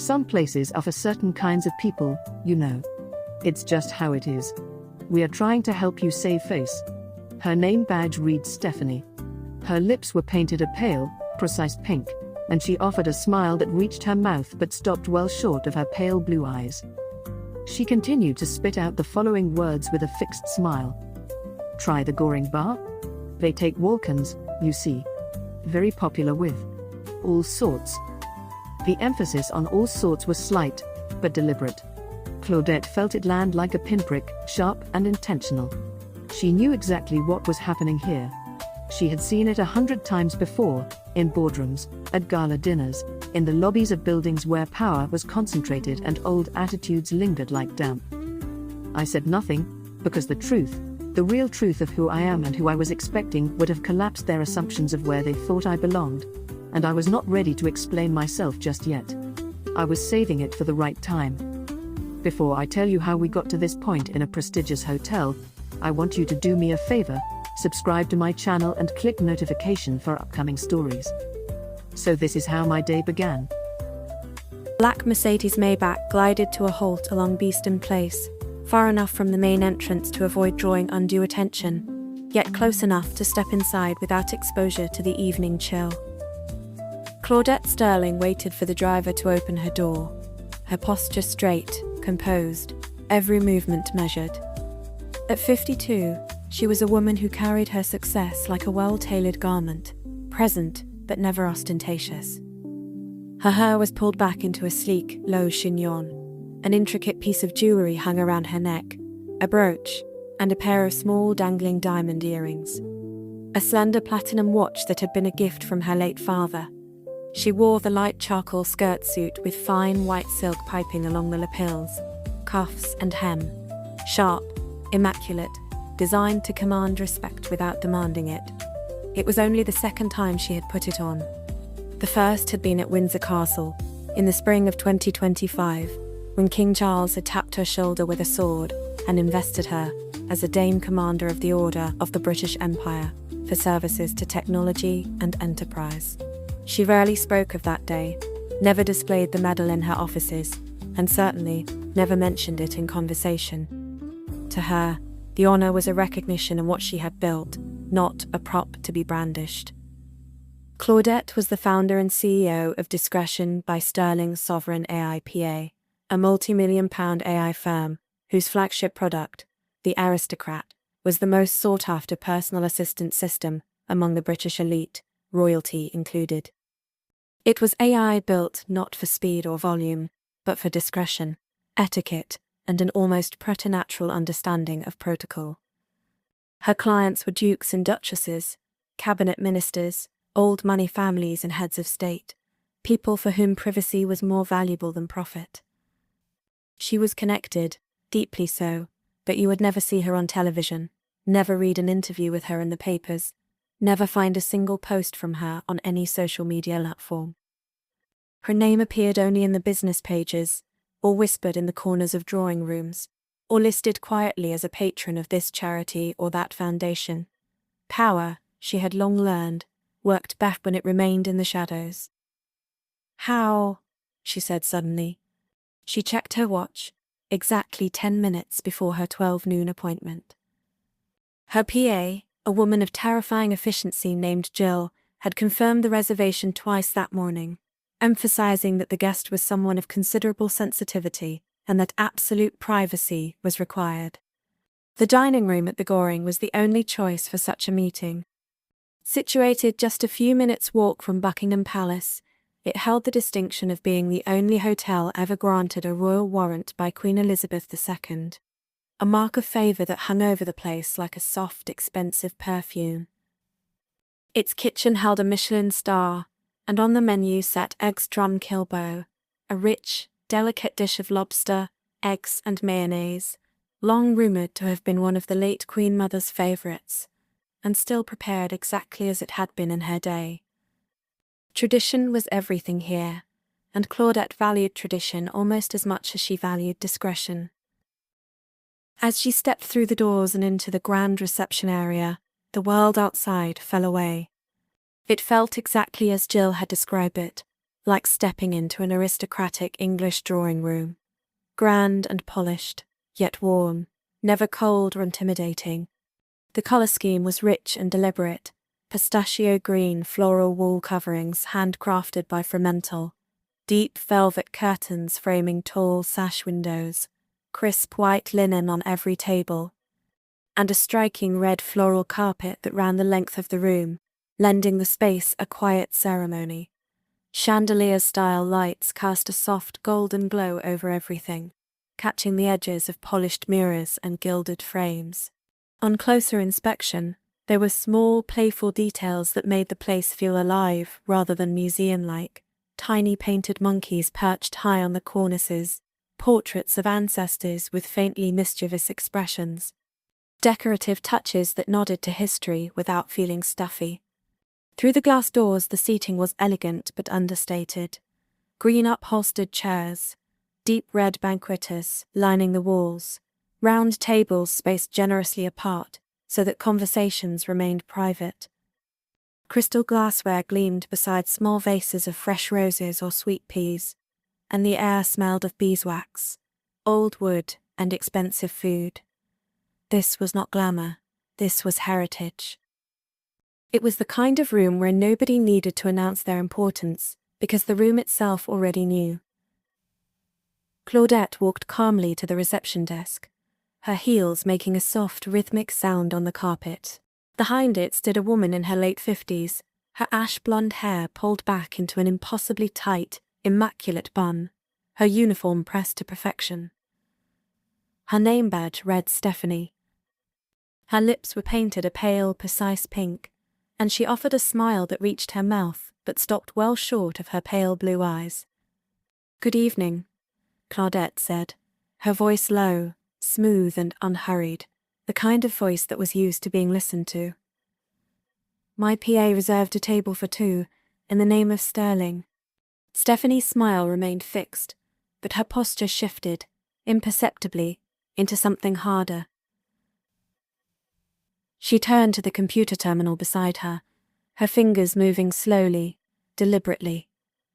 Some places are for certain kinds of people, you know. It's just how it is. We are trying to help you save face. Her name badge reads Stephanie. Her lips were painted a pale, precise pink, and she offered a smile that reached her mouth but stopped well short of her pale blue eyes. She continued to spit out the following words with a fixed smile. Try the Goring Bar? They take walk-ins, you see. Very popular with all sorts. The emphasis on all sorts was slight, but deliberate. Claudette felt it land like a pinprick, sharp and intentional. She knew exactly what was happening here. She had seen it 100 times before, in boardrooms, at gala dinners, in the lobbies of buildings where power was concentrated and old attitudes lingered like damp. I said nothing, because the truth, the real truth of who I am and who I was expecting would have collapsed their assumptions of where they thought I belonged, and I was not ready to explain myself just yet. I was saving it for the right time. Before I tell you how we got to this point in a prestigious hotel, I want you to do me a favor, subscribe to my channel and click notification for upcoming stories. So this is how my day began. Black Mercedes Maybach glided to a halt along Beeston Place, far enough from the main entrance to avoid drawing undue attention, yet close enough to step inside without exposure to the evening chill. Claudette Sterling waited for the driver to open her door, her posture straight, composed, every movement measured. At 52, she was a woman who carried her success like a well-tailored garment, present but never ostentatious. Her hair was pulled back into a sleek, low chignon. An intricate piece of jewelry hung around her neck, a brooch, and a pair of small dangling diamond earrings. A slender platinum watch that had been a gift from her late father. She wore the light charcoal skirt suit with fine white silk piping along the lapels, cuffs and hem. Sharp, immaculate, designed to command respect without demanding it. It was only the second time she had put it on. The first had been at Windsor Castle, in the spring of 2025, when King Charles had tapped her shoulder with a sword and invested her as a Dame Commander of the Order of the British Empire for services to technology and enterprise. She rarely spoke of that day, never displayed the medal in her offices, and certainly never mentioned it in conversation. To her, the honor was a recognition of what she had built, not a prop to be brandished. Claudette was the founder and CEO of Discretion by Sterling Sovereign AIPA, a multi-million-pound AI firm whose flagship product, the Aristocrat, was the most sought-after personal assistant system among the British elite, royalty included. It was AI built not for speed or volume, but for discretion, etiquette, and an almost preternatural understanding of protocol. Her clients were dukes and duchesses, cabinet ministers, old money families and heads of state, people for whom privacy was more valuable than profit. She was connected, deeply so, but you would never see her on television, never read an interview with her in the papers, never find a single post from her on any social media platform. Her name appeared only in the business pages, or whispered in the corners of drawing rooms, or listed quietly as a patron of this charity or that foundation. Power, she had long learned, worked best when it remained in the shadows. How? She said suddenly. She checked her watch, exactly 10 minutes before her 12 noon appointment. Her PA, a woman of terrifying efficiency named Jill, had confirmed the reservation twice that morning, emphasizing that the guest was someone of considerable sensitivity and that absolute privacy was required. The dining room at the Goring was the only choice for such a meeting. Situated just a few minutes' walk from Buckingham Palace, it held the distinction of being the only hotel ever granted a royal warrant by Queen Elizabeth II, a mark of favour that hung over the place like a soft, expensive perfume. Its kitchen held a Michelin star, and on the menu sat eggs drum kilbo, a rich, delicate dish of lobster, eggs and mayonnaise, long rumoured to have been one of the late Queen Mother's favourites, and still prepared exactly as it had been in her day. Tradition was everything here, and Claudette valued tradition almost as much as she valued discretion. As she stepped through the doors and into the grand reception area, the world outside fell away. It felt exactly as Jill had described it, like stepping into an aristocratic English drawing room. Grand and polished, yet warm, never cold or intimidating. The colour scheme was rich and deliberate, pistachio green floral wall coverings handcrafted by Fremantle, deep velvet curtains framing tall sash windows, crisp white linen on every table, and a striking red floral carpet that ran the length of the room, lending the space a quiet ceremony. Chandelier-style lights cast a soft golden glow over everything, catching the edges of polished mirrors and gilded frames. On closer inspection, there were small, playful details that made the place feel alive rather than museum-like. Tiny painted monkeys perched high on the cornices, portraits of ancestors with faintly mischievous expressions. Decorative touches that nodded to history without feeling stuffy. Through the glass doors, the seating was elegant but understated. Green upholstered chairs, deep red banqueters lining the walls, round tables spaced generously apart so that conversations remained private. Crystal glassware gleamed beside small vases of fresh roses or sweet peas, and the air smelled of beeswax, old wood, and expensive food. This was not glamour, this was heritage. It was the kind of room where nobody needed to announce their importance, because the room itself already knew. Claudette walked calmly to the reception desk, her heels making a soft, rhythmic sound on the carpet. Behind it stood a woman in her late 50s, her ash-blonde hair pulled back into an impossibly tight, immaculate bun, her uniform pressed to perfection. Her name badge read Stephanie. Her lips were painted a pale, precise pink, and she offered a smile that reached her mouth but stopped well short of her pale blue eyes. "Good evening," Claudette said, her voice low, smooth and unhurried, the kind of voice that was used to being listened to. "My PA reserved a table for two, in the name of Sterling." Stephanie's smile remained fixed, but her posture shifted, imperceptibly, into something harder. She turned to the computer terminal beside her, her fingers moving slowly, deliberately,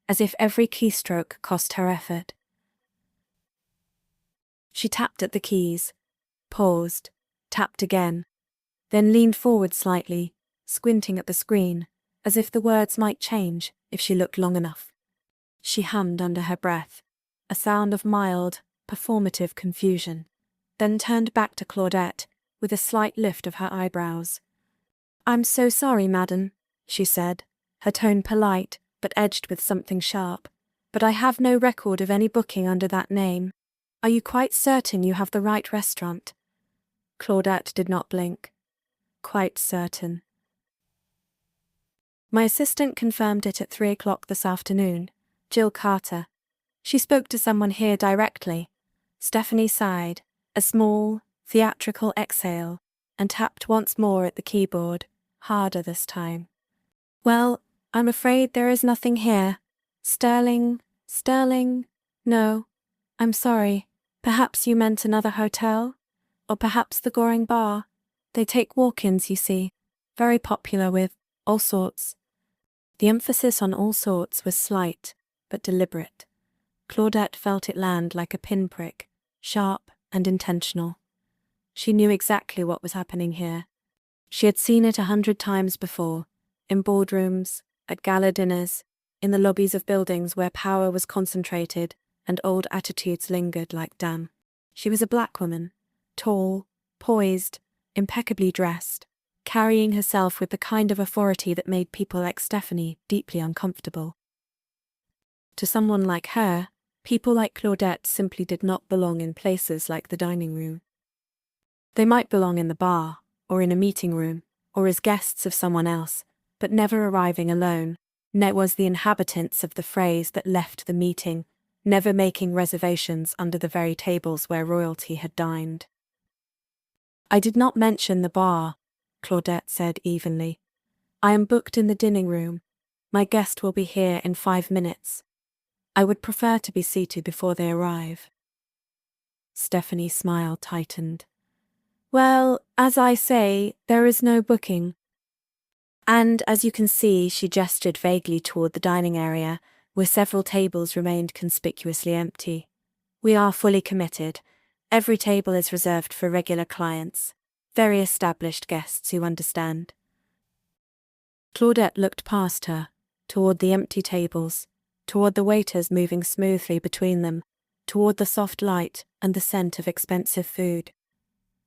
as if every keystroke cost her effort. She tapped at the keys, paused, tapped again, then leaned forward slightly, squinting at the screen, as if the words might change if she looked long enough. She hummed under her breath, a sound of mild, performative confusion, then turned back to Claudette with a slight lift of her eyebrows. "I'm so sorry, madam," she said, her tone polite but edged with something sharp, "but I have no record of any booking under that name. Are you quite certain you have the right restaurant?" Claudette did not blink. "Quite certain." "My assistant confirmed it at 3 o'clock this afternoon, Jill Carter. She spoke to someone here directly." Stephanie sighed, a small, theatrical exhale, and tapped once more at the keyboard, harder this time. "Well, I'm afraid there is nothing here. Sterling, no. I'm sorry. Perhaps you meant another hotel? Or perhaps the Goring Bar? They take walk-ins, you see. Very popular with all sorts." The emphasis on all sorts was slight, but deliberate. Claudette felt it land like a pinprick, sharp and intentional. She knew exactly what was happening here. She had seen it 100 times before, in boardrooms, at gala dinners, in the lobbies of buildings where power was concentrated and old attitudes lingered like damn. She was a black woman, tall, poised, impeccably dressed, carrying herself with the kind of authority that made people like Stephanie deeply uncomfortable. To someone like her, people like Claudette simply did not belong in places like the dining room. They might belong in the bar, or in a meeting room, or as guests of someone else, but never arriving alone. Ne was the inhabitants of the phrase that left the meeting, never making reservations under the very tables where royalty had dined. "I did not mention the bar," Claudette said evenly. "I am booked in the dining room. My guest will be here in 5 minutes. I would prefer to be seated before they arrive." Stephanie's smile tightened. "Well, as I say, there is no booking." And as you can see, she gestured vaguely toward the dining area, where several tables remained conspicuously empty. "We are fully committed. Every table is reserved for regular clients, very established guests who understand." Claudette looked past her, toward the empty tables, toward the waiters moving smoothly between them, toward the soft light and the scent of expensive food.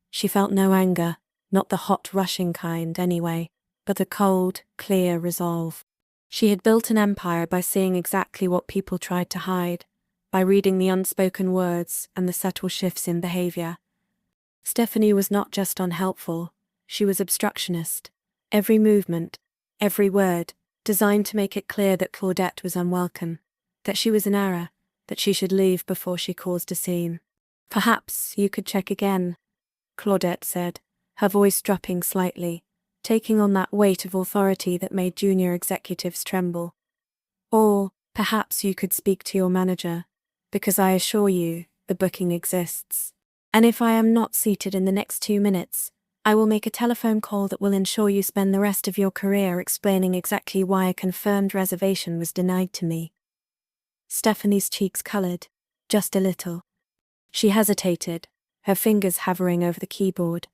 She felt no anger, not the hot, rushing kind anyway, but a cold, clear resolve. She had built an empire by seeing exactly what people tried to hide, by reading the unspoken words and the subtle shifts in behavior. Stephanie was not just unhelpful, she was obstructionist. Every movement, every word, designed to make it clear that Claudette was unwelcome, that she was in error, that she should leave before she caused a scene. "Perhaps you could check again," Claudette said, her voice dropping slightly, taking on that weight of authority that made junior executives tremble. "Or perhaps you could speak to your manager, because I assure you, the booking exists. And if I am not seated in the next 2 minutes, I will make a telephone call that will ensure you spend the rest of your career explaining exactly why a confirmed reservation was denied to me." Stephanie's cheeks colored, just a little. She hesitated, her fingers hovering over the keyboard.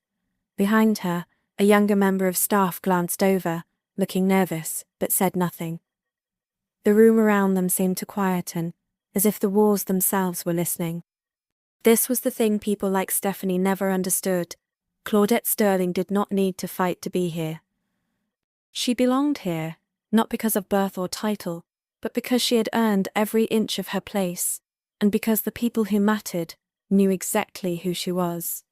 Behind her, a younger member of staff glanced over, looking nervous, but said nothing. The room around them seemed to quieten, as if the walls themselves were listening. This was the thing people like Stephanie never understood. Claudette Sterling did not need to fight to be here. She belonged here, not because of birth or title, but because she had earned every inch of her place, and because the people who mattered knew exactly who she was.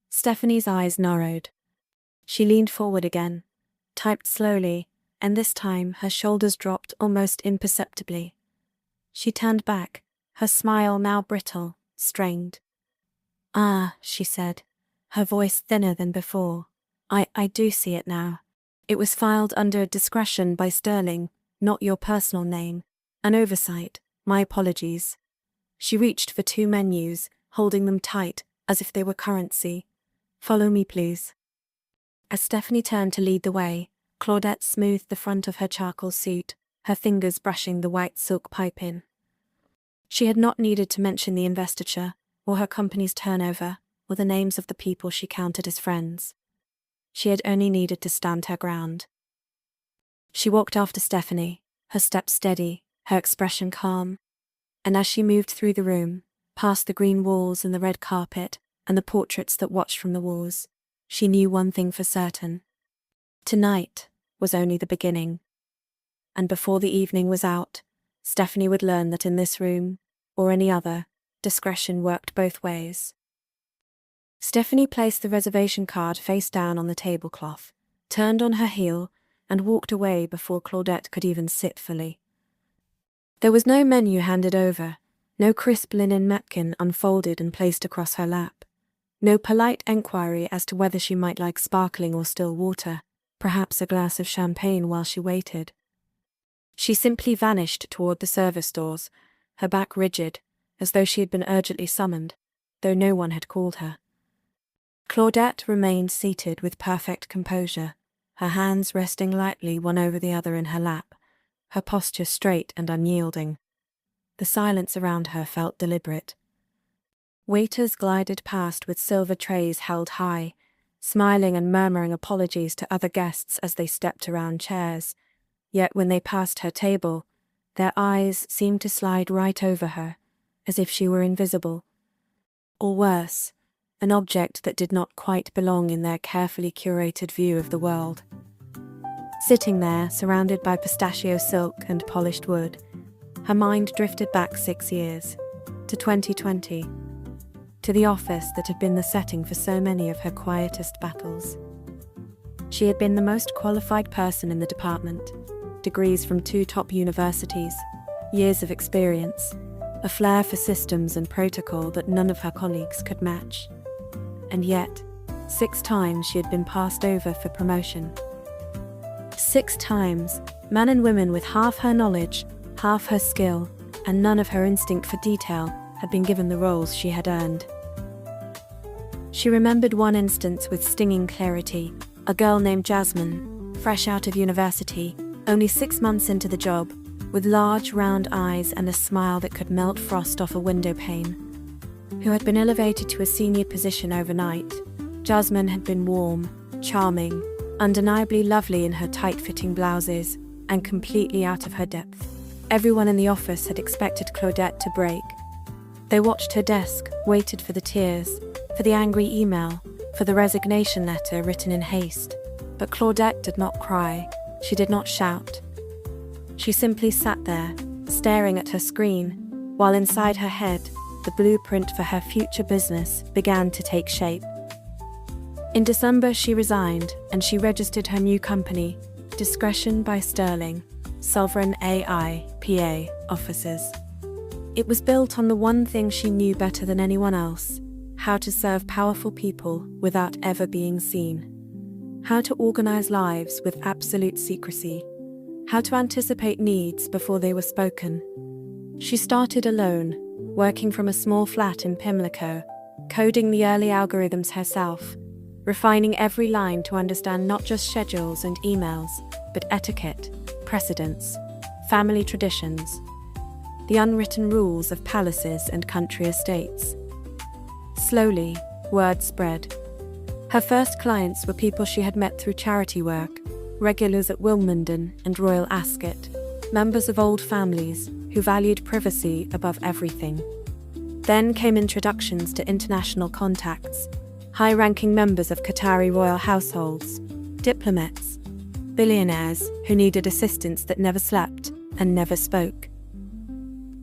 Stephanie's eyes narrowed. She leaned forward again, typed slowly, and this time her shoulders dropped almost imperceptibly. She turned back, her smile now brittle, strained. "Ah," she said, her voice thinner than before. I do see it now. It was filed under discretion by Sterling, not your personal name. An oversight. My apologies." She reached for 2 menus, holding them tight, as if they were currency. "Follow me, please." As Stephanie turned to lead the way, Claudette smoothed the front of her charcoal suit, her fingers brushing the white silk piping. She had not needed to mention the investiture, or her company's turnover, or the names of the people she counted as friends. She had only needed to stand her ground. She walked after Stephanie, her step steady, her expression calm, and as she moved through the room, past the green walls and the red carpet and the portraits that watched from the walls, she knew one thing for certain. Tonight was only the beginning. And before the evening was out, Stephanie would learn that in this room, or any other, discretion worked both ways. Stephanie placed the reservation card face down on the tablecloth, turned on her heel, and walked away before Claudette could even sit fully. There was no menu handed over, no crisp linen napkin unfolded and placed across her lap, no polite enquiry as to whether she might like sparkling or still water, perhaps a glass of champagne while she waited. She simply vanished toward the service doors, her back rigid, as though she had been urgently summoned, though no one had called her. Claudette remained seated with perfect composure, her hands resting lightly one over the other in her lap, her posture straight and unyielding. The silence around her felt deliberate. Waiters glided past with silver trays held high, smiling and murmuring apologies to other guests as they stepped around chairs, yet when they passed her table, their eyes seemed to slide right over her, as if she were invisible. Or worse, an object that did not quite belong in their carefully curated view of the world. Sitting there, surrounded by pistachio silk and polished wood, her mind drifted back 6 years, to 2020, to the office that had been the setting for so many of her quietest battles. She had been the most qualified person in the department, degrees from 2 top universities, years of experience, a flair for systems and protocol that none of her colleagues could match. And yet, 6 times she had been passed over for promotion. 6 times, men and women with half her knowledge, half her skill, and none of her instinct for detail had been given the roles she had earned. She remembered one instance with stinging clarity, a girl named Jasmine, fresh out of university, only 6 months into the job, with large round eyes and a smile that could melt frost off a window pane. Who had been elevated to a senior position overnight, Jasmine had been warm, charming, undeniably lovely in her tight-fitting blouses, and completely out of her depth. Everyone in the office had expected Claudette to break. They watched her desk, waited for the tears, for the angry email, for the resignation letter written in haste. But Claudette did not cry. She did not shout. She simply sat there, staring at her screen, while inside her head, the blueprint for her future business began to take shape. In December, she resigned, and she registered her new company, Discretion by Sterling, Sovereign AI, PA, Offices. It was built on the one thing she knew better than anyone else: how to serve powerful people without ever being seen. How to organize lives with absolute secrecy. How to anticipate needs before they were spoken. She started alone, working from a small flat in Pimlico, coding the early algorithms herself, refining every line to understand not just schedules and emails, but etiquette, precedents, family traditions, the unwritten rules of palaces and country estates. Slowly, word spread. Her first clients were people she had met through charity work, regulars at Wilmington and Royal Ascot, members of old families who valued privacy above everything. Then came introductions to international contacts, high-ranking members of Qatari royal households, diplomats, billionaires who needed assistants that never slept and never spoke.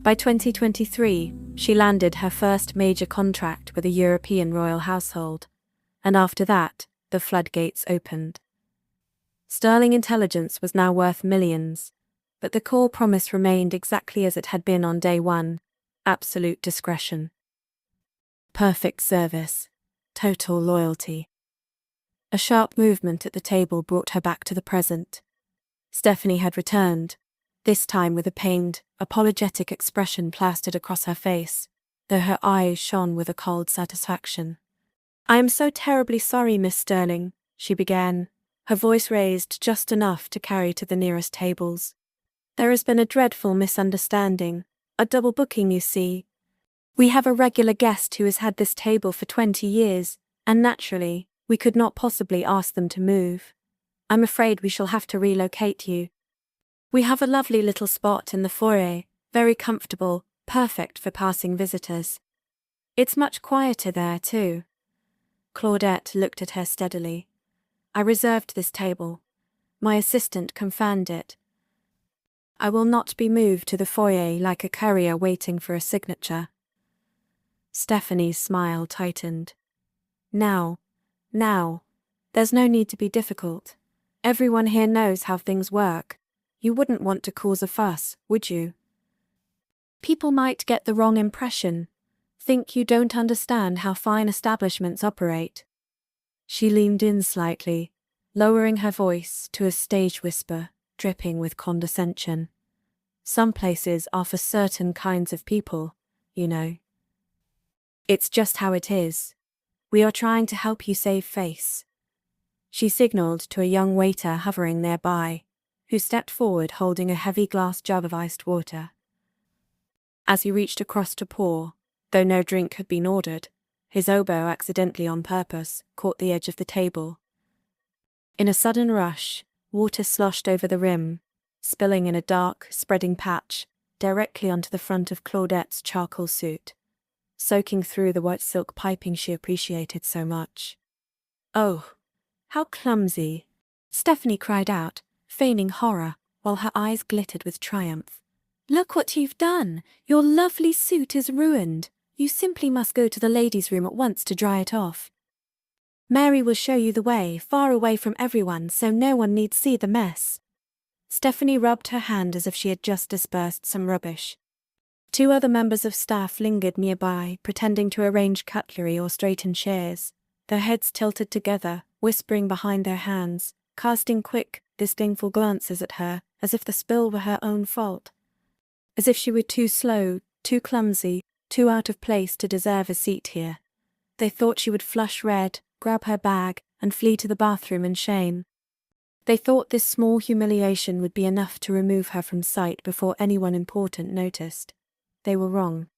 By 2023, she landed her first major contract with a European royal household, and after that, the floodgates opened. Sterling intelligence was now worth millions, but the core promise remained exactly as it had been on day one: absolute discretion. Perfect service. Total loyalty. A sharp movement at the table brought her back to the present. Stephanie had returned, this time with a pained, apologetic expression plastered across her face, though her eyes shone with a cold satisfaction. "I am so terribly sorry, Miss Sterling," she began, her voice raised just enough to carry to the nearest tables. "There has been a dreadful misunderstanding, a double booking, you see. We have a regular guest who has had this table for 20 years, and naturally, we could not possibly ask them to move. I'm afraid we shall have to relocate you. We have a lovely little spot in the foyer, very comfortable, perfect for passing visitors. It's much quieter there, too." Claudette looked at her steadily. "I reserved this table. My assistant confirmed it. I will not be moved to the foyer like a courier waiting for a signature." Stephanie's smile tightened. Now, there's no need to be difficult. Everyone here knows how things work. You wouldn't want to cause a fuss, would you? People might get the wrong impression, think you don't understand how fine establishments operate." She leaned in slightly, lowering her voice to a stage whisper, dripping with condescension. "Some places are for certain kinds of people, you know. It's just how it is. We are trying to help you save face." She signaled to a young waiter hovering nearby, who stepped forward holding a heavy glass jug of iced water. As he reached across to pour, though no drink had been ordered, his elbow, accidentally on purpose, caught the edge of the table. In a sudden rush, water sloshed over the rim, spilling in a dark, spreading patch, directly onto the front of Claudette's charcoal suit, soaking through the white silk piping she appreciated so much. "Oh, how clumsy!" Stephanie cried out, feigning horror, while her eyes glittered with triumph. "Look what you've done! Your lovely suit is ruined. You simply must go to the ladies' room at once to dry it off. Mary will show you the way, far away from everyone, so no one need see the mess." Stephanie rubbed her hand as if she had just dispersed some rubbish. 2 other members of staff lingered nearby, pretending to arrange cutlery or straighten chairs, their heads tilted together, whispering behind their hands, casting quick, disdainful glances at her, as if the spill were her own fault. As if she were too slow, too clumsy, too out of place to deserve a seat here. They thought she would flush red, grab her bag, and flee to the bathroom in shame. They thought this small humiliation would be enough to remove her from sight before anyone important noticed. They were wrong.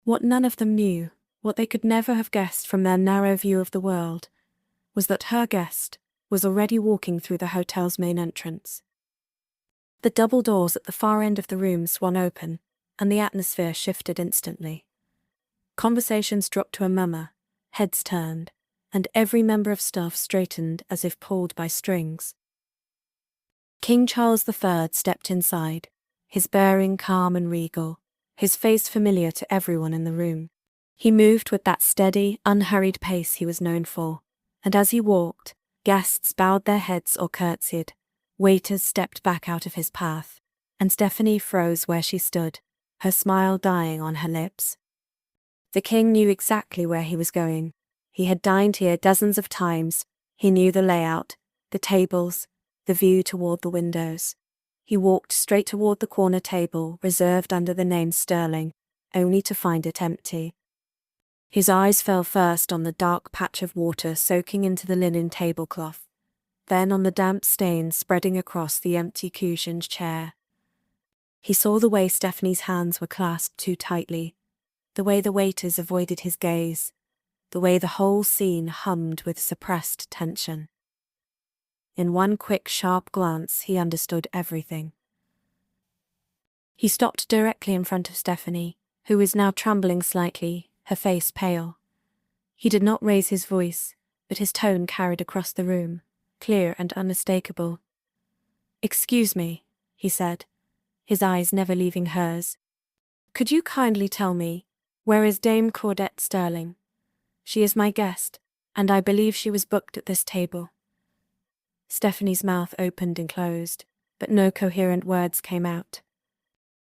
What none of them knew, what they could never have guessed from their narrow view of the world, was that her guest was already walking through the hotel's main entrance. The double doors at the far end of the room swung open, and the atmosphere shifted instantly. Conversations dropped to a murmur, heads turned, and every member of staff straightened as if pulled by strings. King Charles III stepped inside, his bearing calm and regal, his face familiar to everyone in the room. He moved with that steady, unhurried pace he was known for, and as he walked, guests bowed their heads or curtsied, waiters stepped back out of his path, and Stephanie froze where she stood, her smile dying on her lips. The king knew exactly where he was going. He had dined here dozens of times. He knew the layout, the tables, the view toward the windows. He walked straight toward the corner table reserved under the name Sterling, only to find it empty. His eyes fell first on the dark patch of water soaking into the linen tablecloth, then on the damp stains spreading across the empty cushioned chair. He saw the way Stephanie's hands were clasped too tightly, the way the waiters avoided his gaze, the way the whole scene hummed with suppressed tension. In one quick, sharp glance, he understood everything. He stopped directly in front of Stephanie, who was now trembling slightly, her face pale. He did not raise his voice, but his tone carried across the room, clear and unmistakable. "Excuse me," he said, his eyes never leaving hers. "Could you kindly tell me, where is Dame Claudette Sterling? She is my guest, and I believe she was booked at this table." Stephanie's mouth opened and closed, but no coherent words came out.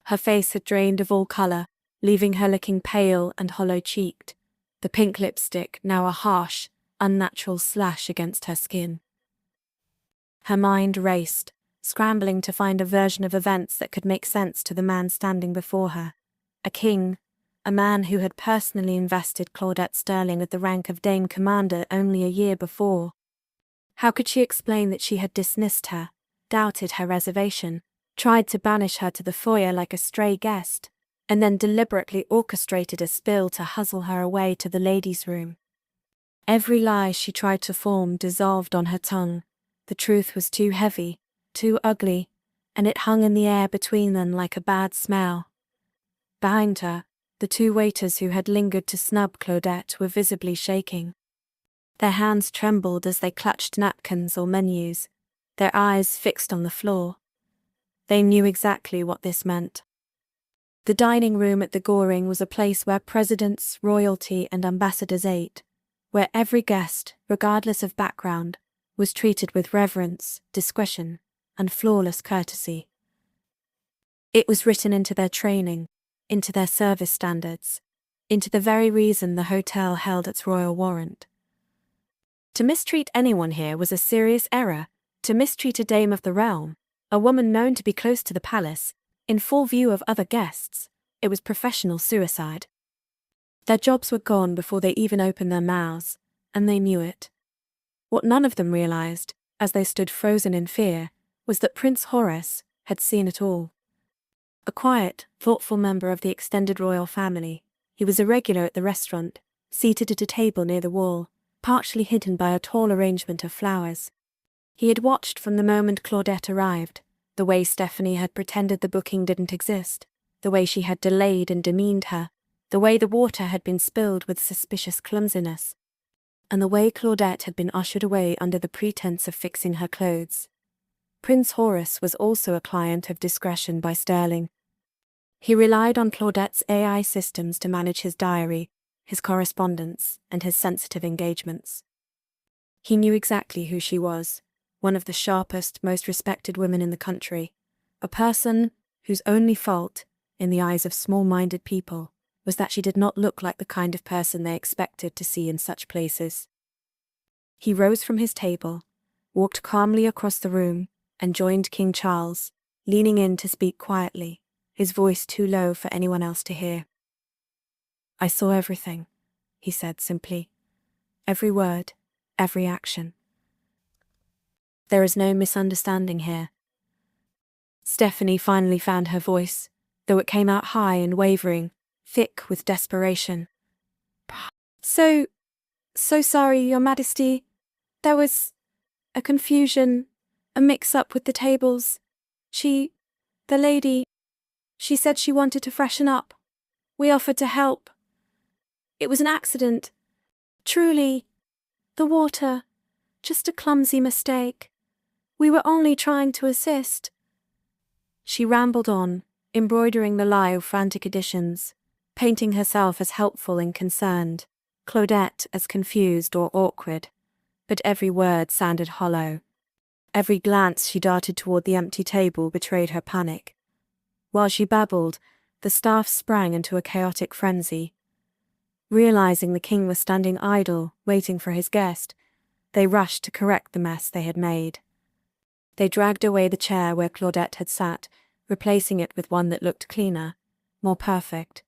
Her face had drained of all colour, leaving her looking pale and hollow-cheeked, the pink lipstick now a harsh, unnatural slash against her skin. Her mind raced, scrambling to find a version of events that could make sense to the man standing before her. A king, a man who had personally invested Claudette Sterling with the rank of Dame Commander only a year before. How could she explain that she had dismissed her, doubted her reservation, tried to banish her to the foyer like a stray guest, and then deliberately orchestrated a spill to hustle her away to the ladies' room? Every lie she tried to form dissolved on her tongue. The truth was too heavy, too ugly, and it hung in the air between them like a bad smell. Behind her, the two waiters who had lingered to snub Claudette were visibly shaking. Their hands trembled as they clutched napkins or menus, their eyes fixed on the floor. They knew exactly what this meant. The dining room at the Goring was a place where presidents, royalty, and ambassadors ate, where every guest, regardless of background, was treated with reverence, discretion, and flawless courtesy. It was written into their training, into their service standards, into the very reason the hotel held its royal warrant. To mistreat anyone here was a serious error. To mistreat a dame of the realm, a woman known to be close to the palace, in full view of other guests, it was professional suicide. Their jobs were gone before they even opened their mouths, and they knew it. What none of them realized, as they stood frozen in fear, was that Prince Horace had seen it all. A quiet, thoughtful member of the extended royal family, he was a regular at the restaurant, seated at a table near the wall, partially hidden by a tall arrangement of flowers. He had watched from the moment Claudette arrived, the way Stephanie had pretended the booking didn't exist, the way she had delayed and demeaned her, the way the water had been spilled with suspicious clumsiness, and the way Claudette had been ushered away under the pretense of fixing her clothes. Prince Horace was also a client of discretion by Sterling. He relied on Claudette's AI systems to manage his diary, his correspondence, and his sensitive engagements. He knew exactly who she was, one of the sharpest, most respected women in the country, a person whose only fault, in the eyes of small-minded people, was that she did not look like the kind of person they expected to see in such places. He rose from his table, walked calmly across the room, and joined King Charles, leaning in to speak quietly, his voice too low for anyone else to hear. "I saw everything," he said simply. "Every word, every action. There is no misunderstanding here. Stephanie finally found her voice, though it came out high and wavering, thick with desperation. So sorry, Your Majesty. There was a confusion, a mix-up with the tables. The lady, she said she wanted to freshen up. We offered to help. It was an accident. Truly. The water. Just a clumsy mistake. We were only trying to assist. She rambled on, embroidering the lie of frantic additions, painting herself as helpful and concerned, Claudette as confused or awkward. But every word sounded hollow. Every glance she darted toward the empty table betrayed her panic. While she babbled, the staff sprang into a chaotic frenzy. Realizing the king was standing idle, waiting for his guest, they rushed to correct the mess they had made. They dragged away the chair where Claudette had sat, replacing it with one that looked cleaner, more perfect.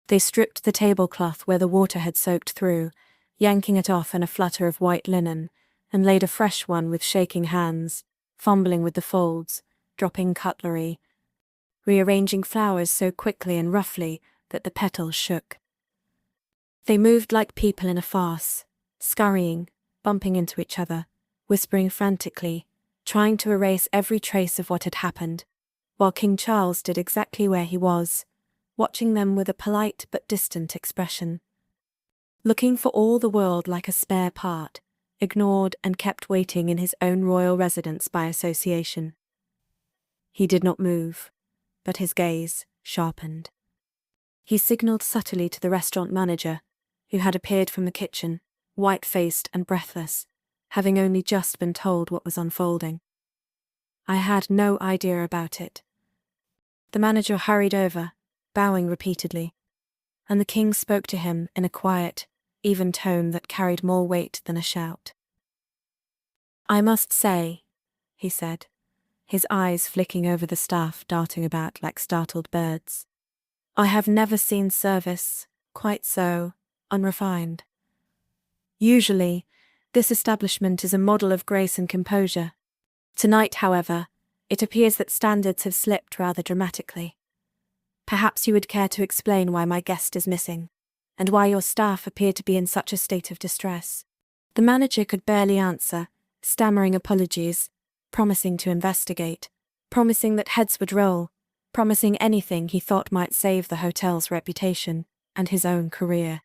They stripped the tablecloth where the water had soaked through, yanking it off in a flutter of white linen, and laid a fresh one with shaking hands, fumbling with the folds, dropping cutlery, rearranging flowers so quickly and roughly that the petals shook. They moved like people in a farce, scurrying, bumping into each other, whispering frantically, trying to erase every trace of what had happened, while King Charles stood exactly where he was, watching them with a polite but distant expression. Looking for all the world like a spare part, ignored and kept waiting in his own royal residence by association. He did not move, but his gaze sharpened. He signalled subtly to the restaurant manager, who had appeared from the kitchen, white-faced and breathless, having only just been told what was unfolding. I had no idea about it. The manager hurried over, bowing repeatedly, and the king spoke to him in a quiet, even tone that carried more weight than a shout. I must say, he said, his eyes flicking over the staff darting about like startled birds, I have never seen service quite so unrefined. Usually, this establishment is a model of grace and composure. Tonight, however, it appears that standards have slipped rather dramatically. Perhaps you would care to explain why my guest is missing, and why your staff appear to be in such a state of distress. The manager could barely answer, stammering apologies, promising to investigate, promising that heads would roll, promising anything he thought might save the hotel's reputation and his own career.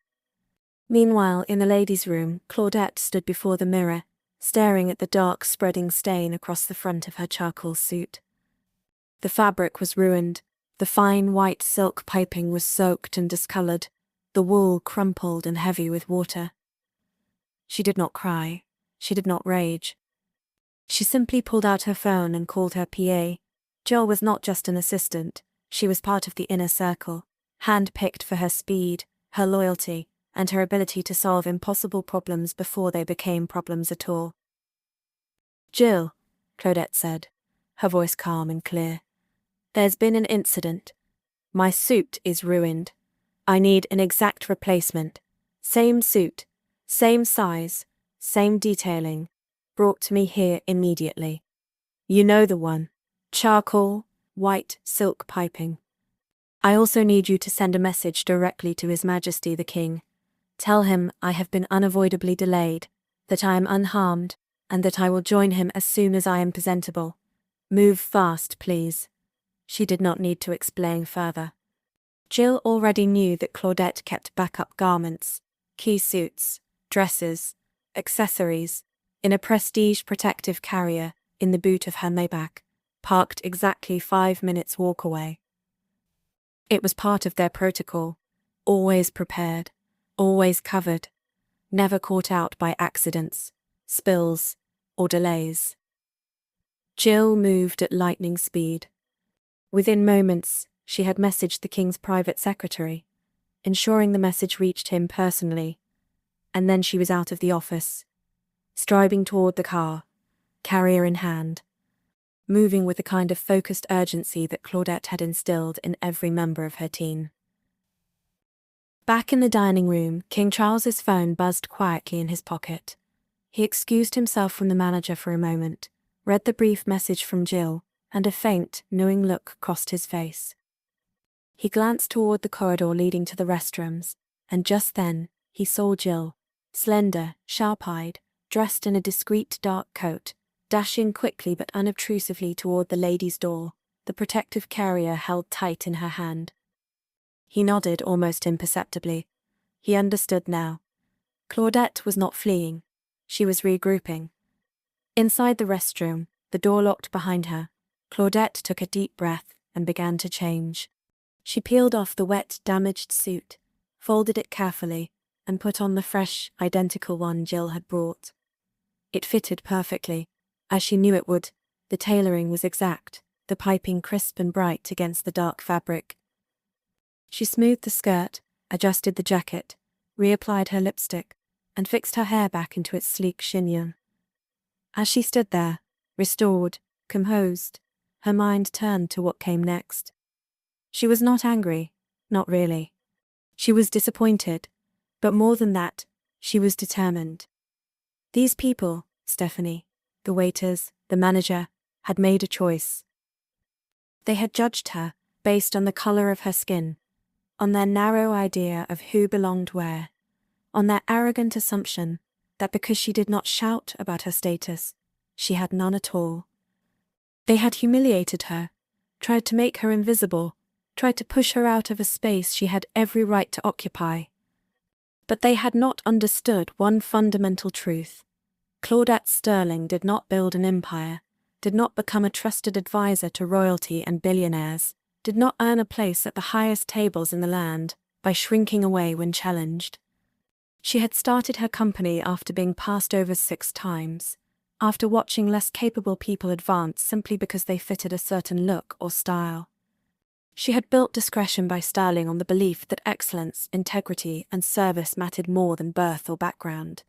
Meanwhile, in the ladies' room, Claudette stood before the mirror, staring at the dark spreading stain across the front of her charcoal suit. The fabric was ruined, the fine white silk piping was soaked and discoloured, the wool crumpled and heavy with water. She did not cry, she did not rage. She simply pulled out her phone and called her PA. Jill was not just an assistant, she was part of the inner circle, hand-picked for her speed, her loyalty, and her ability to solve impossible problems before they became problems at all. Jill, Claudette said, her voice calm and clear. There's been an incident. My suit is ruined. I need an exact replacement. Same suit, same size, same detailing, brought to me here immediately. You know the one. Charcoal, white silk piping. I also need you to send a message directly to His Majesty the King. Tell him I have been unavoidably delayed, that I am unharmed, and that I will join him as soon as I am presentable. Move fast, please. She did not need to explain further. Jill already knew that Claudette kept backup garments, key suits, dresses, accessories, in a prestige protective carrier in the boot of her Maybach, parked exactly 5 minutes' walk away. It was part of their protocol, always prepared, always covered, never caught out by accidents, spills, or delays. Jill moved at lightning speed. Within moments, she had messaged the king's private secretary, ensuring the message reached him personally, and then she was out of the office, striding toward the car, carrier in hand, moving with the kind of focused urgency that Claudette had instilled in every member of her team. Back in the dining room, King Charles's phone buzzed quietly in his pocket. He excused himself from the manager for a moment, read the brief message from Jill, and a faint, knowing look crossed his face. He glanced toward the corridor leading to the restrooms, and just then, he saw Jill, slender, sharp-eyed, dressed in a discreet dark coat, dashing quickly but unobtrusively toward the ladies' door, the protective carrier held tight in her hand. He nodded almost imperceptibly. He understood now. Claudette was not fleeing. She was regrouping. Inside the restroom, the door locked behind her, Claudette took a deep breath and began to change. She peeled off the wet, damaged suit, folded it carefully, and put on the fresh, identical one Jill had brought. It fitted perfectly, as she knew it would. The tailoring was exact, the piping crisp and bright against the dark fabric. She smoothed the skirt, adjusted the jacket, reapplied her lipstick, and fixed her hair back into its sleek chignon. As she stood there, restored, composed, her mind turned to what came next. She was not angry, not really. She was disappointed, but more than that, she was determined. These people, Stephanie, the waiters, the manager, had made a choice. They had judged her based on the color of her skin, on their narrow idea of who belonged where, on their arrogant assumption that because she did not shout about her status, she had none at all. They had humiliated her, tried to make her invisible, tried to push her out of a space she had every right to occupy. But they had not understood one fundamental truth. Claudette Sterling did not build an empire, did not become a trusted advisor to royalty and billionaires, did not earn a place at the highest tables in the land by shrinking away when challenged. She had started her company after being passed over 6 times, after watching less capable people advance simply because they fitted a certain look or style. She had built discretion by styling on the belief that excellence, integrity, and service mattered more than birth or background.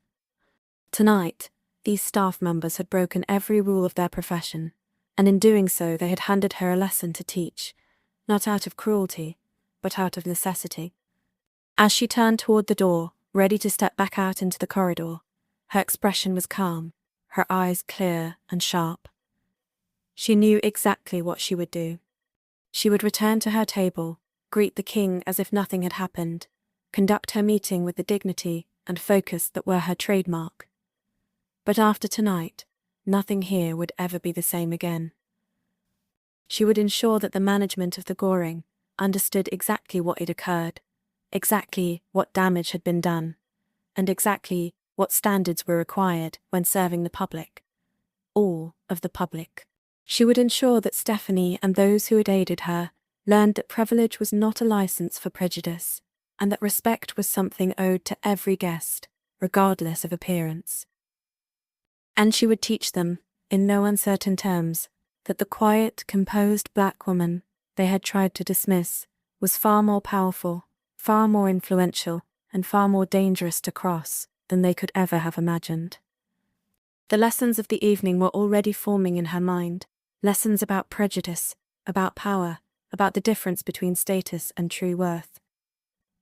Tonight, these staff members had broken every rule of their profession, and in doing so they had handed her a lesson to teach, not out of cruelty, but out of necessity. As she turned toward the door, ready to step back out into the corridor, her expression was calm, her eyes clear and sharp. She knew exactly what she would do. She would return to her table, greet the king as if nothing had happened, conduct her meeting with the dignity and focus that were her trademark. But after tonight, nothing here would ever be the same again. She would ensure that the management of the Goring understood exactly what had occurred, exactly what damage had been done, and exactly what standards were required when serving the public. All of the public. She would ensure that Stephanie and those who had aided her learned that privilege was not a license for prejudice, and that respect was something owed to every guest, regardless of appearance. And she would teach them, in no uncertain terms, that the quiet, composed black woman they had tried to dismiss was far more powerful, far more influential, and far more dangerous to cross than they could ever have imagined. The lessons of the evening were already forming in her mind, lessons about prejudice, about power, about the difference between status and true worth.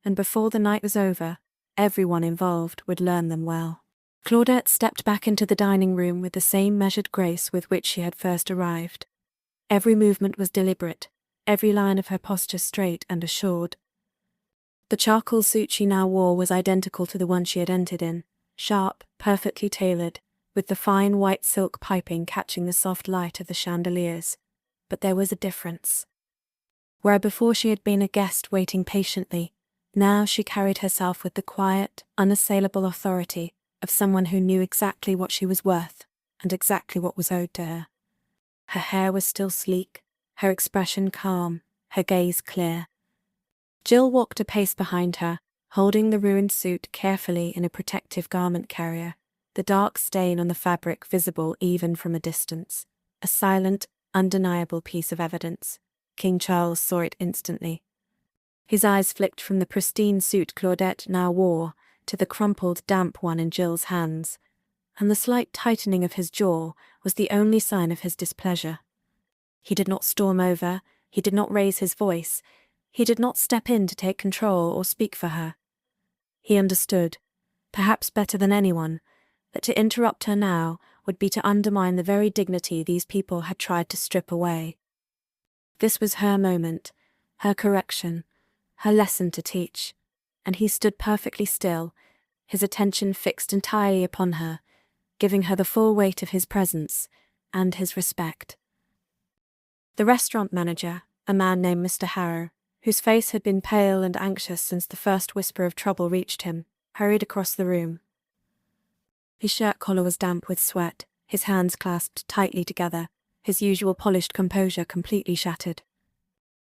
And before the night was over, everyone involved would learn them well. Claudette stepped back into the dining room with the same measured grace with which she had first arrived. Every movement was deliberate, every line of her posture straight and assured. The charcoal suit she now wore was identical to the one she had entered in, sharp, perfectly tailored, with the fine white silk piping catching the soft light of the chandeliers. But there was a difference. Where before she had been a guest waiting patiently, now she carried herself with the quiet, unassailable authority of someone who knew exactly what she was worth and exactly what was owed to her. Her hair was still sleek, her expression calm, her gaze clear. Jill walked a pace behind her, holding the ruined suit carefully in a protective garment carrier, the dark stain on the fabric visible even from a distance, a silent, undeniable piece of evidence. King Charles saw it instantly. His eyes flicked from the pristine suit Claudette now wore to the crumpled, damp one in Jill's hands, and the slight tightening of his jaw was the only sign of his displeasure. He did not storm over, he did not raise his voice, he did not step in to take control or speak for her. He understood, perhaps better than anyone, that to interrupt her now would be to undermine the very dignity these people had tried to strip away. This was her moment, her correction, her lesson to teach, and he stood perfectly still, his attention fixed entirely upon her, giving her the full weight of his presence and his respect. The restaurant manager, a man named Mr. Harrow, whose face had been pale and anxious since the first whisper of trouble reached him, hurried across the room. His shirt collar was damp with sweat, his hands clasped tightly together, his usual polished composure completely shattered.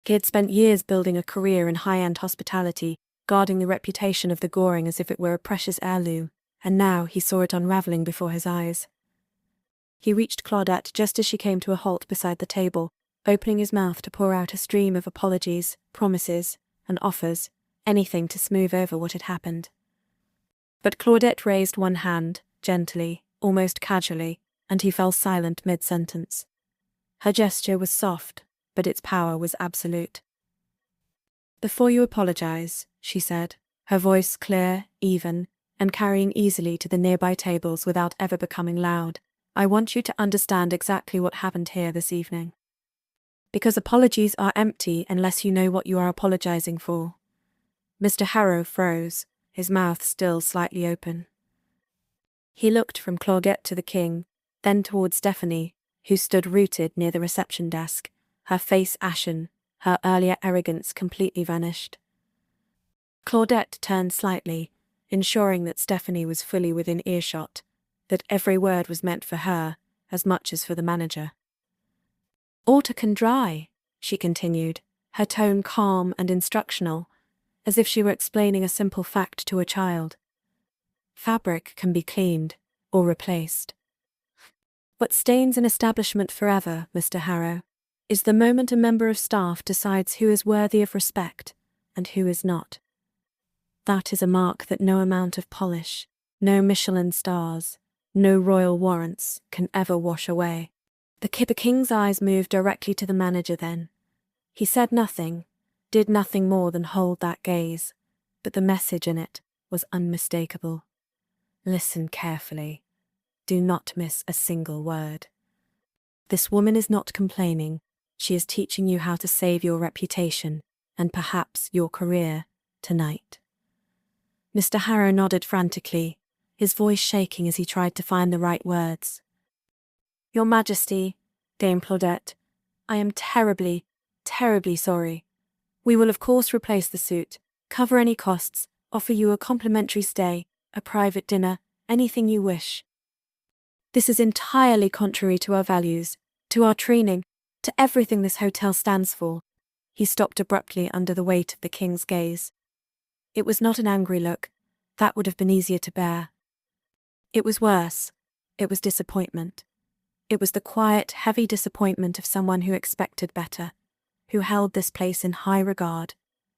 He had spent years building a career in high-end hospitality, guarding the reputation of the Goring as if it were a precious heirloom, and now he saw it unravelling before his eyes. He reached Claudette just as she came to a halt beside the table, opening his mouth to pour out a stream of apologies, promises, and offers, anything to smooth over what had happened. But Claudette raised one hand, gently, almost casually, and he fell silent mid-sentence. Her gesture was soft, but its power was absolute. "Before you apologize," she said, her voice clear, even, and carrying easily to the nearby tables without ever becoming loud, "I want you to understand exactly what happened here this evening. Because apologies are empty unless you know what you are apologizing for." Mr. Harrow froze, his mouth still slightly open. He looked from Claudette to the king, then towards Stephanie, who stood rooted near the reception desk, her face ashen, her earlier arrogance completely vanished. Claudette turned slightly, ensuring that Stephanie was fully within earshot, that every word was meant for her as much as for the manager. "Water can dry," she continued, her tone calm and instructional, as if she were explaining a simple fact to a child. "Fabric can be cleaned or replaced. What stains an establishment forever, Mr. Harrow, is the moment a member of staff decides who is worthy of respect and who is not. That is a mark that no amount of polish, no Michelin stars, no royal warrants can ever wash away." The king's eyes moved directly to the manager then. He said nothing, did nothing more than hold that gaze, but the message in it was unmistakable. Listen carefully. Do not miss a single word. This woman is not complaining. She is teaching you how to save your reputation, and perhaps your career, tonight. Mr. Harrow nodded frantically, his voice shaking as he tried to find the right words. "Your Majesty, Dame Claudette, I am terribly, terribly sorry. We will of course replace the suit, cover any costs, offer you a complimentary stay, a private dinner, anything you wish. This is entirely contrary to our values, to our training, to everything this hotel stands for." He stopped abruptly under the weight of the king's gaze. It was not an angry look. That would have been easier to bear. It was worse. It was disappointment. It was the quiet, heavy disappointment of someone who expected better, who held this place in high regard,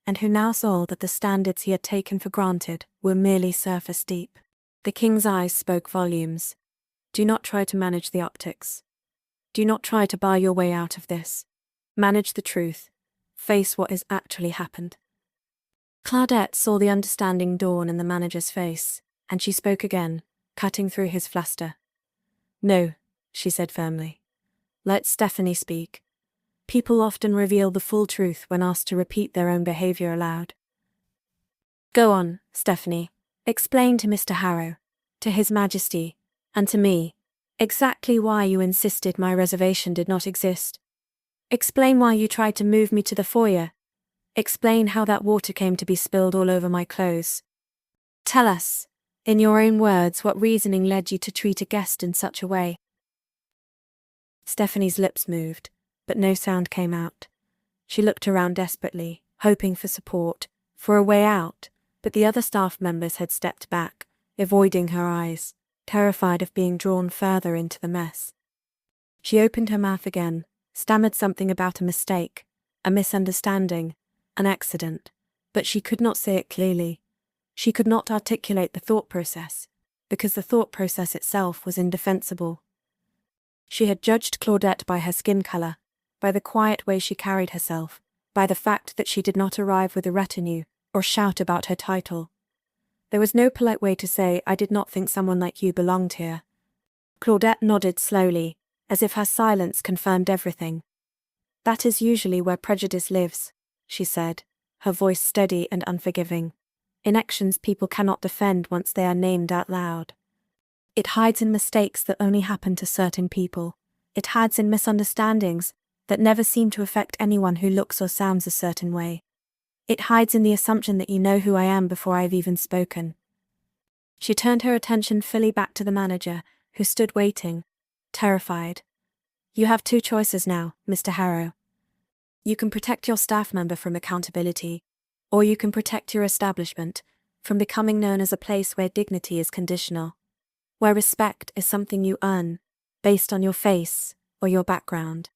and who now saw that the standards he had taken for granted were merely surface deep. The king's eyes spoke volumes. Do not try to manage the optics. Do not try to buy your way out of this. Manage the truth. Face what has actually happened. Claudette saw the understanding dawn in the manager's face, and she spoke again, cutting through his fluster. "No," she said firmly. "Let Stephanie speak. People often reveal the full truth when asked to repeat their own behavior aloud. Go on, Stephanie. Explain to Mr. Harrow, to His Majesty, and to me, exactly why you insisted my reservation did not exist. Explain why you tried to move me to the foyer. Explain how that water came to be spilled all over my clothes. Tell us, in your own words, what reasoning led you to treat a guest in such a way." Stephanie's lips moved, but no sound came out. She looked around desperately, hoping for support, for a way out, but the other staff members had stepped back, avoiding her eyes, terrified of being drawn further into the mess. She opened her mouth again, stammered something about a mistake, a misunderstanding, an accident, but she could not say it clearly. She could not articulate the thought process, because the thought process itself was indefensible. She had judged Claudette by her skin colour, by the quiet way she carried herself, by the fact that she did not arrive with a retinue or shout about her title. There was no polite way to say, "I did not think someone like you belonged here." Claudette nodded slowly, as if her silence confirmed everything. "That is usually where prejudice lives," she said, her voice steady and unforgiving. "In actions people cannot defend once they are named out loud. It hides in mistakes that only happen to certain people. It hides in misunderstandings that never seem to affect anyone who looks or sounds a certain way. It hides in the assumption that you know who I am before I've even spoken." She turned her attention fully back to the manager, who stood waiting, terrified. "You have two choices now, Mr. Harrow. You can protect your staff member from accountability, or you can protect your establishment from becoming known as a place where dignity is conditional, where respect is something you earn based on your face or your background,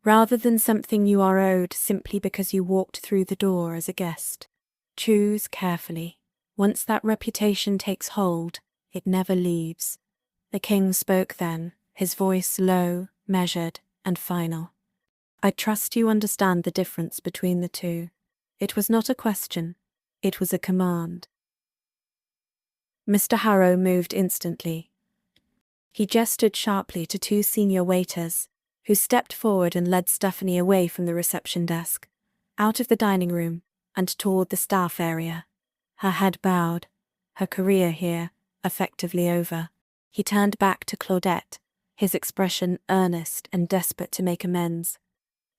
rather than something you are owed simply because you walked through the door as a guest. Choose carefully. Once that reputation takes hold, it never leaves." The king spoke then, his voice low, measured, and final. "I trust you understand the difference between the two." It was not a question, it was a command. Mr. Harrow moved instantly. He gestured sharply to two senior waiters, who stepped forward and led Stephanie away from the reception desk, out of the dining room, and toward the staff area. Her head bowed, her career here effectively over. He turned back to Claudette, his expression earnest and desperate to make amends.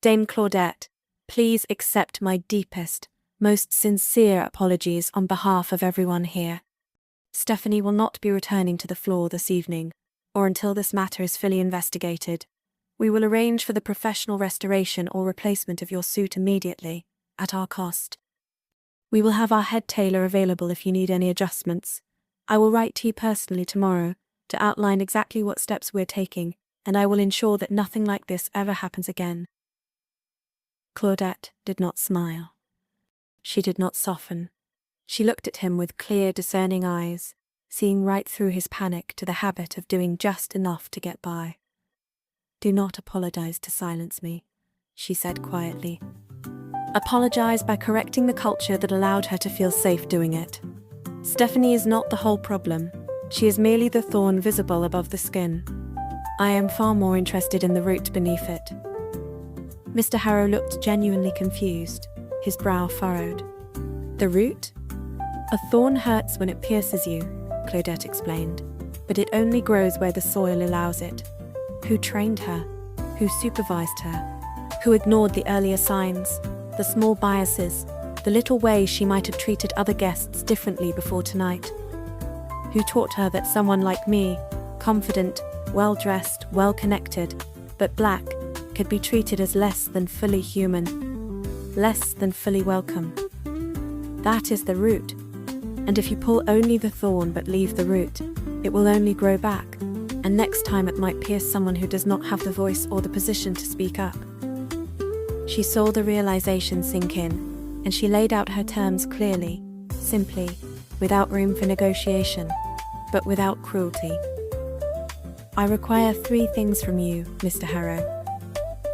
"Dame Claudette, please accept my deepest, most sincere apologies on behalf of everyone here. Stephanie will not be returning to the floor this evening, or until this matter is fully investigated. We will arrange for the professional restoration or replacement of your suit immediately, at our cost. We will have our head tailor available if you need any adjustments. I will write to you personally tomorrow to outline exactly what steps we're taking, and I will ensure that nothing like this ever happens again." Claudette did not smile. She did not soften. She looked at him with clear, discerning eyes, seeing right through his panic to the habit of doing just enough to get by. "Do not apologize to silence me," she said quietly. "Apologize by correcting the culture that allowed her to feel safe doing it. Stephanie is not the whole problem. She is merely the thorn visible above the skin. I am far more interested in the root beneath it." Mr. Harrow looked genuinely confused, his brow furrowed. "The root? A thorn hurts when it pierces you," Claudette explained, "but it only grows where the soil allows it. Who trained her? Who supervised her? Who ignored the earlier signs, the small biases, the little ways she might have treated other guests differently before tonight? Who taught her that someone like me, confident, well-dressed, well-connected, but black, could be treated as less than fully human, less than fully welcome? That is the root. And if you pull only the thorn but leave the root, it will only grow back, and next time it might pierce someone who does not have the voice or the position to speak up." She saw the realization sink in, and she laid out her terms clearly, simply, without room for negotiation, but without cruelty. "I require 3 things from you, Mr. Harrow.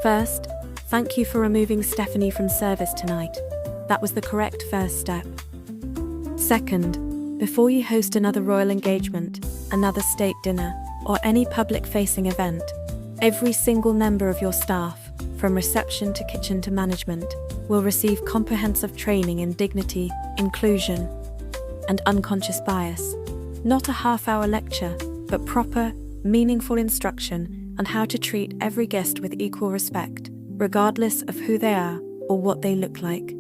First, thank you for removing Stephanie from service tonight. That was the correct first step. Second, before you host another royal engagement, another state dinner, or any public-facing event, every single member of your staff, from reception to kitchen to management, will receive comprehensive training in dignity, inclusion, and unconscious bias. Not a half-hour lecture, but proper, meaningful instruction on how to treat every guest with equal respect, regardless of who they are or what they look like.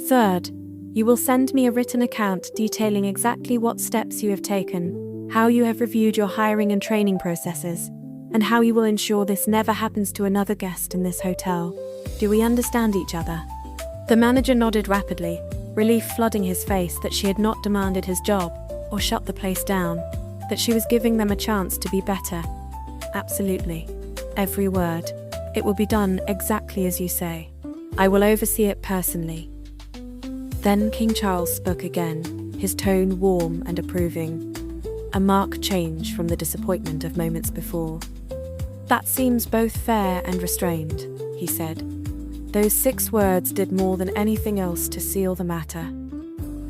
Third, you will send me a written account detailing exactly what steps you have taken, how you have reviewed your hiring and training processes, and how you will ensure this never happens to another guest in this hotel. Do we understand each other?" The manager nodded rapidly, relief flooding his face that she had not demanded his job or shut the place down, that she was giving them a chance to be better. "Absolutely. Every word. It will be done exactly as you say. I will oversee it personally." Then King Charles spoke again, his tone warm and approving, a marked change from the disappointment of moments before. "That seems both fair and restrained," he said. "Those 6 words did more than anything else to seal the matter.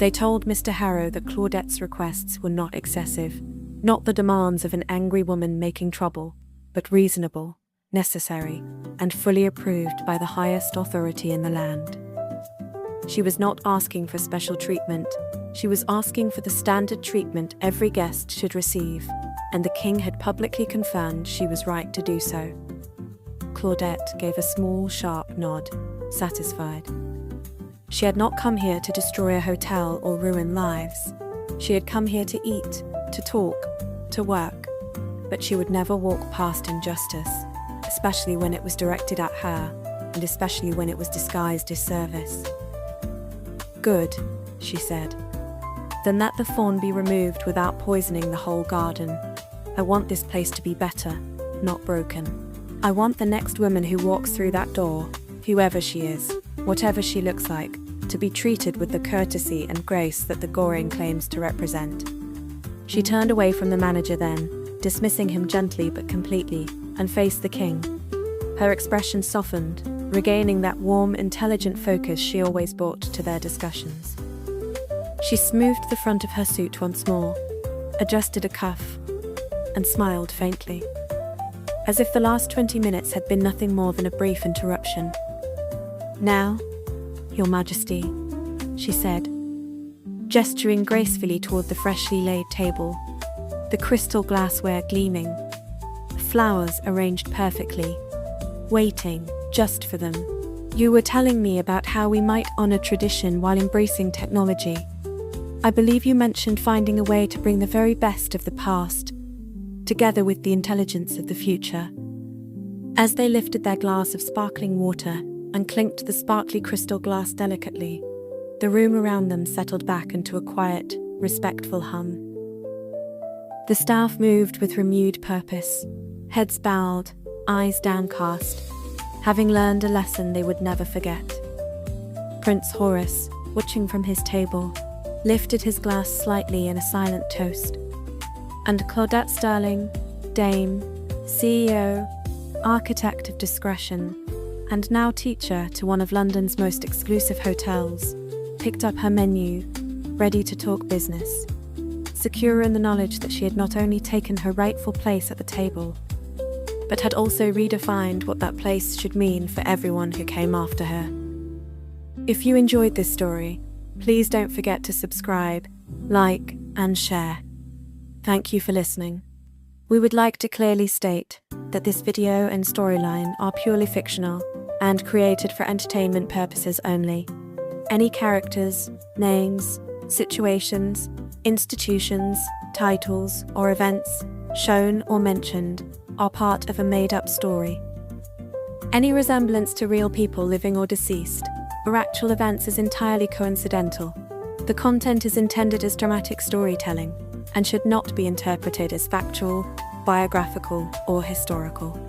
They told Mr. Harrow that Claudette's requests were not excessive, not the demands of an angry woman making trouble, but reasonable, necessary, and fully approved by the highest authority in the land. She was not asking for special treatment, she was asking for the standard treatment every guest should receive, and the king had publicly confirmed she was right to do so. Claudette gave a small, sharp nod, satisfied. She had not come here to destroy a hotel or ruin lives. She had come here to eat, to talk, to work, but she would never walk past injustice, especially when it was directed at her, and especially when it was disguised as service. "Good," she said. "Then let the fawn be removed without poisoning the whole garden. I want this place to be better, not broken. I want the next woman who walks through that door, whoever she is, whatever she looks like, to be treated with the courtesy and grace that the Goring claims to represent." She turned away from the manager then, dismissing him gently but completely, and faced the king. Her expression softened, regaining that warm, intelligent focus she always brought to their discussions. She smoothed the front of her suit once more, adjusted a cuff, and smiled faintly, as if the last 20 minutes had been nothing more than a brief interruption. "Now, Your Majesty," she said, gesturing gracefully toward the freshly laid table, the crystal glassware gleaming, flowers arranged perfectly, waiting just for them. "You were telling me about how we might honor tradition while embracing technology. I believe you mentioned finding a way to bring the very best of the past, together with the intelligence of the future." As they lifted their glass of sparkling water and clinked the sparkly crystal glass delicately, the room around them settled back into a quiet, respectful hum. The staff moved with renewed purpose, heads bowed, eyes downcast, having learned a lesson they would never forget. Prince Horace, watching from his table, lifted his glass slightly in a silent toast, and Claudette Sterling, Dame, CEO, architect of discretion, and now teacher to one of London's most exclusive hotels, picked up her menu, ready to talk business, secure in the knowledge that she had not only taken her rightful place at the table, but had also redefined what that place should mean for everyone who came after her. If you enjoyed this story, please don't forget to subscribe, like, and share. Thank you for listening. We would like to clearly state that this video and storyline are purely fictional and created for entertainment purposes only. Any characters, names, situations, institutions, titles, or events shown or mentioned are part of a made-up story. Any resemblance to real people living or deceased, or actual events is entirely coincidental. The content is intended as dramatic storytelling and should not be interpreted as factual, biographical, or historical.